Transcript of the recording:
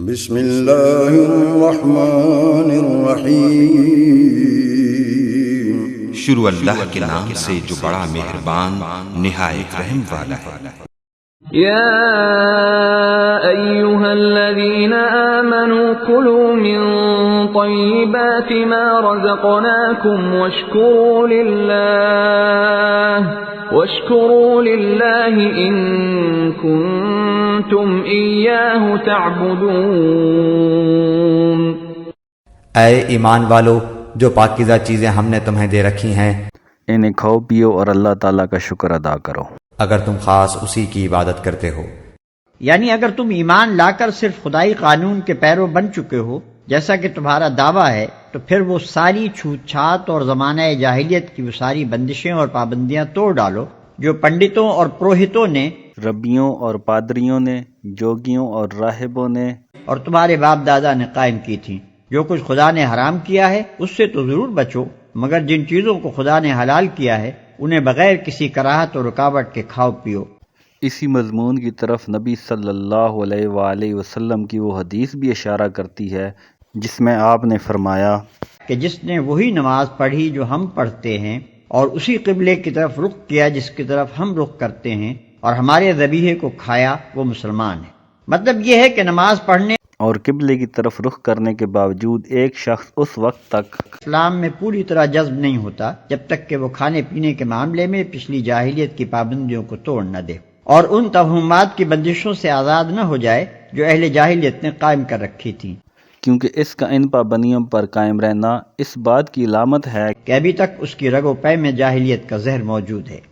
بسم اللہ الرحمن الرحیم، شروع اللہ کے نام سے جو بڑا مہربان نہایت رحم والا ہے۔ یا ایھا الذین آمنوا کلوا من طیبات ما رزقناکم واشکروا للہ ان کنتم ایاہ تعبدون۔ اے ایمان والو، جو پاکیزہ چیزیں ہم نے تمہیں دے رکھی ہیں انہیں کھاؤ پیو اور اللہ تعالیٰ کا شکر ادا کرو، اگر تم خاص اسی کی عبادت کرتے ہو۔ یعنی اگر تم ایمان لا کر صرف خدائی قانون کے پیرو بن چکے ہو جیسا کہ تمہارا دعویٰ ہے، تو پھر وہ ساری چھوت چھات اور زمانہ جاہلیت کی وہ ساری بندشیں اور پابندیاں توڑ ڈالو جو پنڈتوں اور پروہتوں نے، ربیوں اور پادریوں نے، جوگیوں اور راہبوں نے اور تمہارے باپ دادا نے قائم کی تھیں۔ جو کچھ خدا نے حرام کیا ہے اس سے تو ضرور بچو، مگر جن چیزوں کو خدا نے حلال کیا ہے انہیں بغیر کسی کراہت اور رکاوٹ کے کھاؤ پیو۔ اسی مضمون کی طرف نبی صلی اللہ علیہ وآلہ وسلم کی وہ حدیث بھی اشارہ کرتی ہے جس میں آپ نے فرمایا کہ جس نے وہی نماز پڑھی جو ہم پڑھتے ہیں اور اسی قبلے کی طرف رخ کیا جس کی طرف ہم رخ کرتے ہیں اور ہمارے ذبیحے کو کھایا، وہ مسلمان ہے۔ مطلب یہ ہے کہ نماز پڑھنے اور قبلے کی طرف رخ کرنے کے باوجود ایک شخص اس وقت تک اسلام میں پوری طرح جذب نہیں ہوتا جب تک کہ وہ کھانے پینے کے معاملے میں پچھلی جاہلیت کی پابندیوں کو توڑ نہ دے اور ان توہمات کی بندشوں سے آزاد نہ ہو جائے جو اہل جاہلیت نے قائم کر رکھی تھی، کیونکہ اس کا ان پابندیوں پر قائم رہنا اس بات کی علامت ہے کہ ابھی تک اس کی رگ و پے میں جاہلیت کا زہر موجود ہے۔